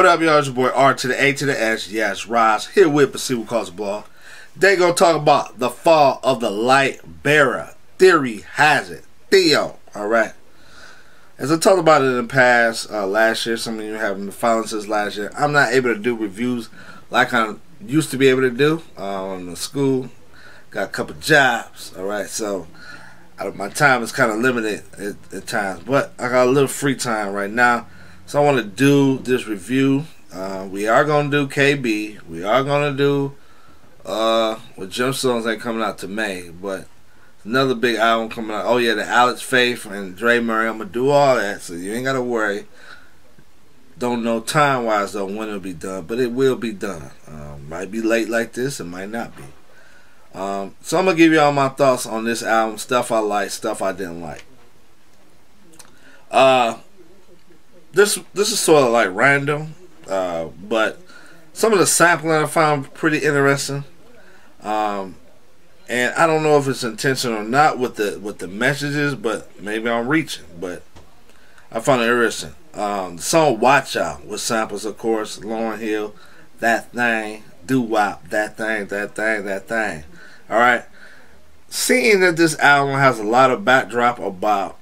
What up, y'all? It's your boy R to the A to the S. Yes, Roz here with Perceivable Cause Blog. They gonna talk about the fall of the light bearer. Theory Hazit. Theo. Alright. As I talked about it in the past, last year, some of you haven't been following since last year. I'm not able to do reviews like I used to be able to do. In the school, got a couple jobs. Alright, so my time is kind of limited at times, but I got a little free time right now. So I want to do this review. We are going to do KB. We are going to do with Gemstones ain't coming out to May, but another big album coming out. Oh yeah, the Alex Faith and Dre Murray. I'm going to do all that, so you ain't got to worry. Don't know time-wise though when it'll be done, but it will be done. Might be late like this, it might not be. So I'm going to give you all my thoughts on this album. Stuff I like, stuff I didn't like. This is sort of like random, but some of the sampling I found pretty interesting, and I don't know if it's intentional or not with the messages, but maybe I'm reaching. But I found it interesting. The song "Watch Out" with samples, of course, Lauryn Hill, That Thing, Doo Wop, That Thing, That Thing, That Thing. All right, seeing that this album has a lot of backdrop about,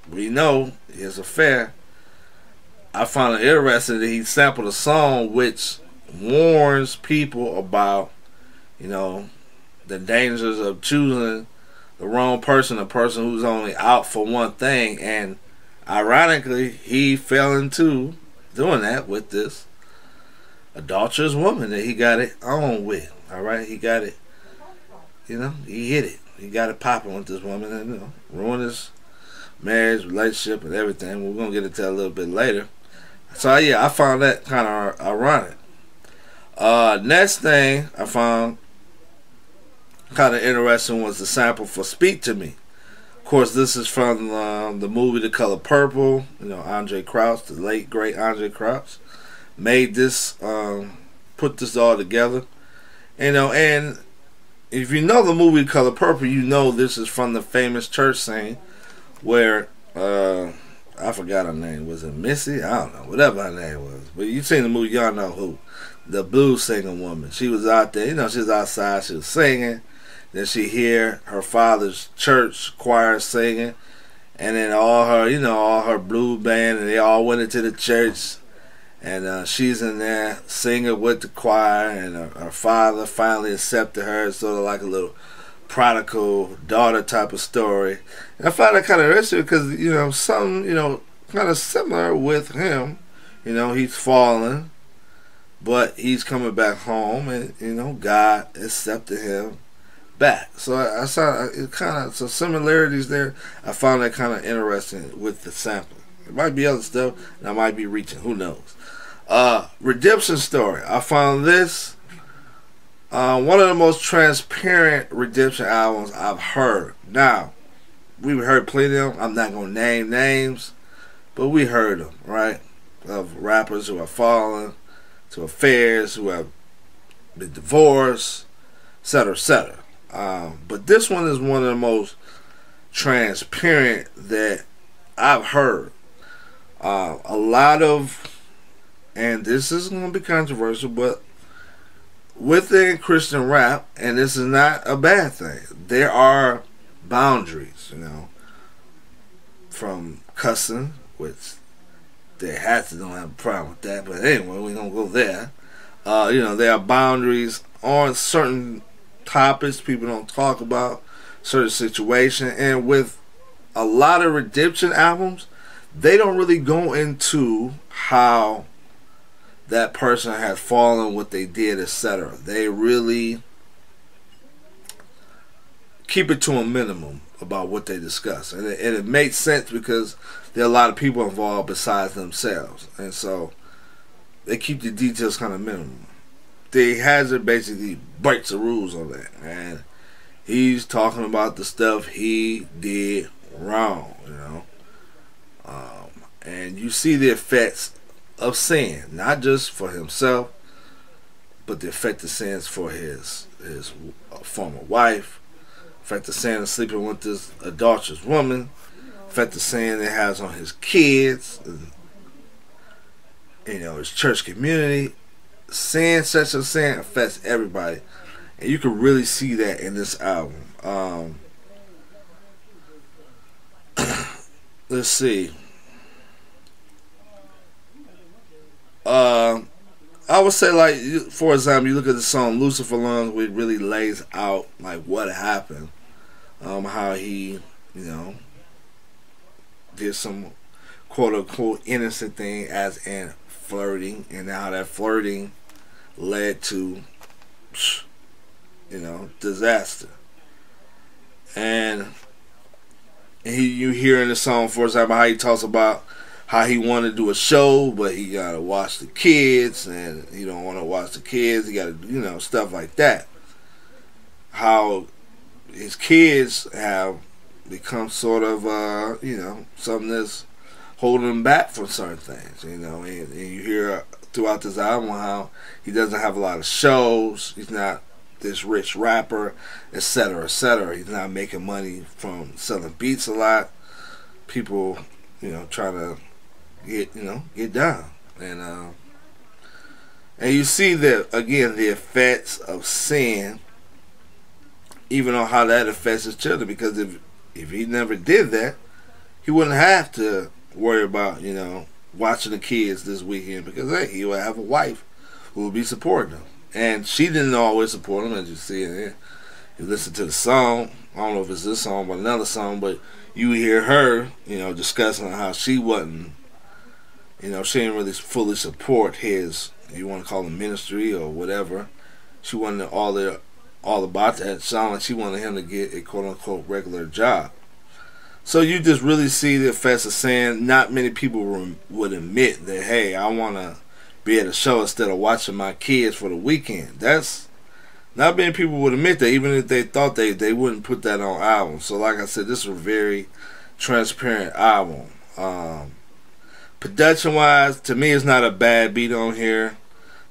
we know, his affair. I found it interesting that he sampled a song which warns people about, you know, the dangers of choosing the wrong person, a person who's only out for one thing. And ironically, he fell into doing that with this adulterous woman that he got it on with. Alright, he got it, you know, he hit it. He got it popping with this woman and, you know, ruined his marriage, relationship, and everything. We're going to get into that a little bit later. So yeah, I found that kind of ironic. Next thing I found kind of interesting was the sample for "Speak to Me." Of course, this is from the movie The Color Purple. You know, Andre Crouch, the late great Andre Crouch, made this, put this all together. You know, and if you know the movie Color Purple, you know this is from the famous church scene where I forgot her name. Was it Missy? I don't know. Whatever her name was. But you seen the movie, y'all know who. The blues singing woman. She was out there. You know, she was outside. She was singing. Then she hear her father's church choir singing. And then all her, you know, all her blues band. And they all went into the church. And she's in there singing with the choir. And her father finally accepted her. It's sort of like a little prodigal daughter type of story. And I find that kind of interesting because, you know, something, you know, kind of similar with him. You know, he's fallen, but he's coming back home, and, you know, God accepted him back. So I saw it kind of some similarities there. I found that kind of interesting with the sampling. It might be other stuff, and I might be reaching. Who knows? Redemption Story. I found this one of the most transparent redemption albums I've heard. Now, we've heard plenty of them. I'm not going to name names, but we heard them, right? Of rappers who have fallen to affairs, who have been divorced, etc., etc. But this one is one of the most transparent that I've heard. A lot of, and this is going to be controversial, but within Christian rap, and this is not a bad thing, there are boundaries, you know, from cussing, which their hats don't have a problem with that, but anyway, we don't go there. You know, there are boundaries on certain topics people don't talk about, certain situations, and with a lot of redemption albums, they don't really go into how that person has fallen, what they did, etc. They really keep it to a minimum about what they discuss, and it makes sense because there are a lot of people involved besides themselves, and so they keep the details kind of minimum. The Hazard basically breaks the rules on that, and he's talking about the stuff he did wrong, you know, and you see the effects of sin, not just for himself, but the effect of sins for his former wife, effect of sin of sleeping with this adulterous woman, effect of sin it has on his kids, his church community. Sin, sexual sin affects everybody, and you can really see that in this album. Let's see. I would say, like, for example, you look at the song "Lucifer Lungs," where it really lays out like what happened, how he, did some quote unquote innocent thing, as in flirting, and how that flirting led to, disaster. And you hear in the song, for example, how he talks about how he wanted to do a show, but he gotta watch the kids, and he don't want to watch the kids. He gotta, stuff like that. How his kids have become sort of, something that's holding him back from certain things, and you hear throughout this album how he doesn't have a lot of shows. He's not this rich rapper, etc., etc. He's not making money from selling beats a lot. People, trying to get down, and you see that again, the effects of sin, even on how that affects his children. Because if he never did that, he wouldn't have to worry about watching the kids this weekend, because hey, he would have a wife who would be supporting him, and she didn't always support him, as you see in here. You listen to the song. I don't know if it's this song or another song, but you hear her, discussing how she wasn't. She didn't really fully support his, you want to call him ministry or whatever. She wasn't all about that. It sounded like she wanted him to get a quote-unquote regular job. So you just really see the effects of sin. Not many people would admit that, hey, I want to be at a show instead of watching my kids for the weekend. That's not many people would admit that, even if they thought they wouldn't put that on album. So like I said, this is a very transparent album. Production wise, to me, it's not a bad beat on here.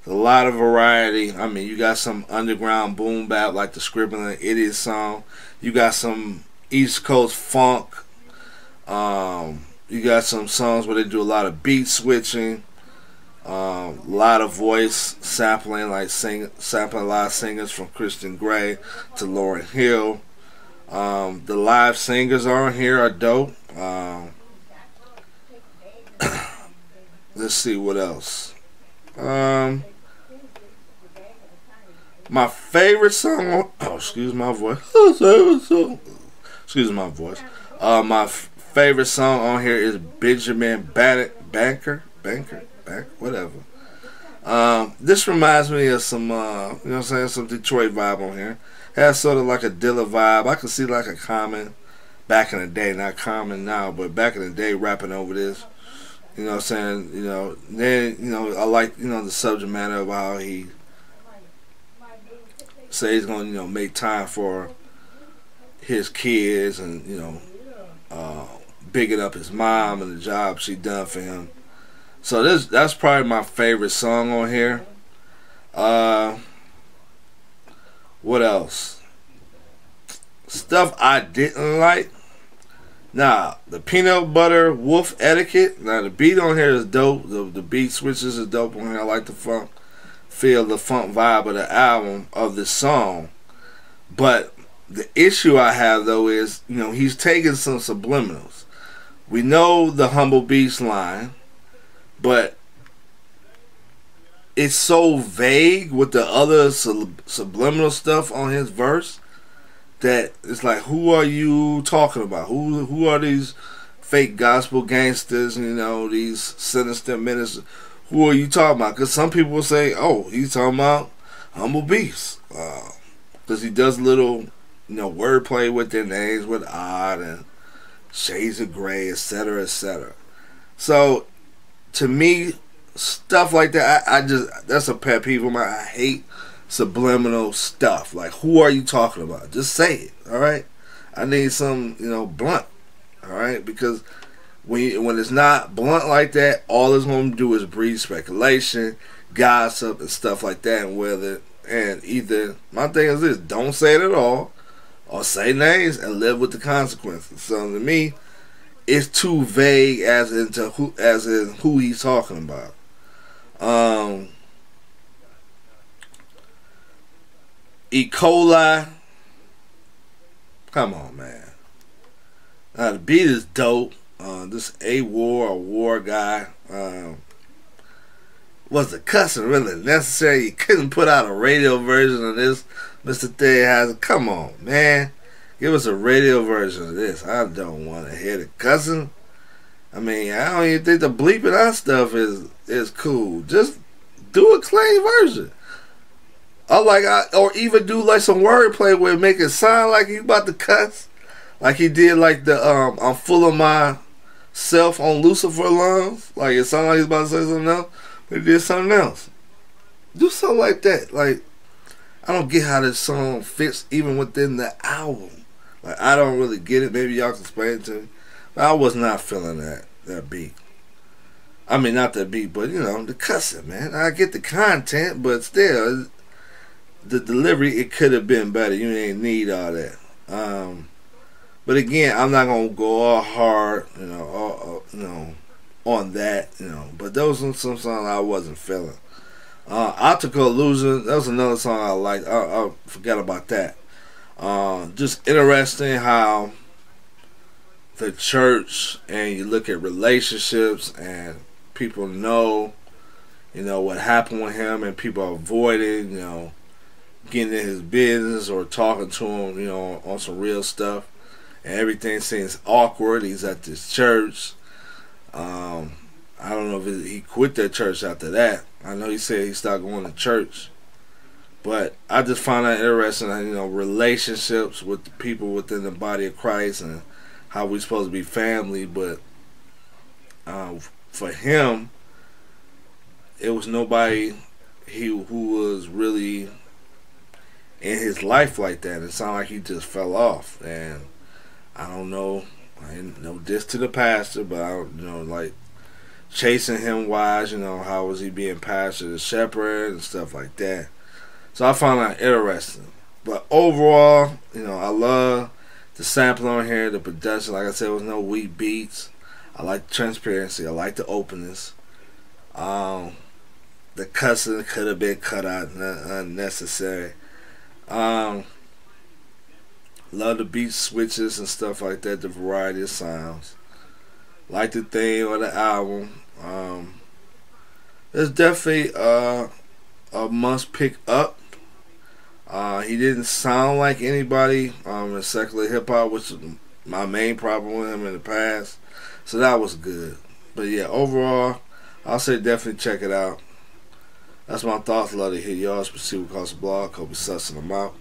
There's a lot of variety. I mean, you got some underground boom bap like the Scribbling Idiots song. You got some East Coast funk. You got some songs where they do a lot of beat switching. A lot of voice sampling, like sampling a lot of singers from Christian Grey to Lauryn Hill. The live singers on here are dope. Let's see what else. My favorite song. Excuse my voice. Excuse my voice. My favorite song on here is Benjamin Banker, whatever. This reminds me of some, some Detroit vibe on here. Has sort of like a Dilla vibe. I can see like a Common back in the day, not Common now, but back in the day rapping over this. Then, I like, the subject matter of how he say he's going to, make time for his kids, and, bigging up his mom and the job she done for him. So that's probably my favorite song on here. What else? Stuff I didn't like. Now, the Peanut Butter Wolf Etiquette. Now, the beat on here is dope. The beat switches is dope on here. I like the funk vibe of the album, of this song. But the issue I have, though, is, he's taking some subliminals. We know the Humble Beast line, but it's so vague with the other subliminal stuff on his verse that it's like, who are you talking about? Who are these fake gospel gangsters, these sinister ministers? Who are you talking about? Because some people will say, oh, he's talking about Humble Beast. Because he does little, wordplay with their names, with Odd and Shades of Grey, etc., etc. So, to me, stuff like that, that's a pet peeve of mine. I hate subliminal stuff. Like, who are you talking about? Just say it, alright? I need some, blunt, alright? Because when it's not blunt like that, all it's going to do is breed speculation, gossip, and stuff like that. And either, my thing is this, don't say it at all, or say names and live with the consequences. So to me, it's too vague as in who he's talking about. Um, E-Coli. Come on, man. The beat is dope. This war guy. Was the cussing really necessary? You couldn't put out a radio version of this, Mr. Theory Hazit. Come on, man. Give us a radio version of this. I don't want to hear the cussing. I mean, I don't even think the bleeping out stuff is cool. Just do a clean version. Or even do like some wordplay where it make it sound like you about to cuss. Like he did like the I'm full of myself on Lucifer lungs. Like it sounded like he's about to say something else, but he did something else. Do something like that. Like, I don't get how this song fits even within the album. Like, I don't really get it. Maybe y'all can explain it to me. But I was not feeling that beat. I mean, not that beat, but, you know, the cussing, man. I get the content, but still, the delivery, it could have been better. You didn't need all that. But again, I'm not going to go all hard, on that, But those were some songs I wasn't feeling. Optical Illusion, that was another song I liked. I forgot about that. Just interesting how the church, and you look at relationships, and people know, what happened with him, and people are avoiding, getting in his business or talking to him, on some real stuff. And everything seems awkward. He's at this church. I don't know if he quit that church after that. I know he said he stopped going to church. But I just find that interesting, relationships with the people within the body of Christ and how we're supposed to be family. But for him, it was nobody who was really in his life like that. It sounded like he just fell off. And I don't know. I ain't no diss to the pastor, but I don't, like chasing him wise, how was he being pastor to shepherd and stuff like that. So I found that interesting. But overall, I love the sampling on here, the production. Like I said, there was no weak beats. I like the transparency. I like the openness. The cussing could have been cut out, unnecessary. Love the beat switches and stuff like that, the variety of sounds. Like the theme of the album. It's definitely a must pick up. He didn't sound like anybody in secular hip hop, which is my main problem with him in the past. So that was good. But yeah, overall, I'll say definitely check it out. That's my thoughts. Love to hear y'all's. Pursue across the blog. Hope you're sussing them out.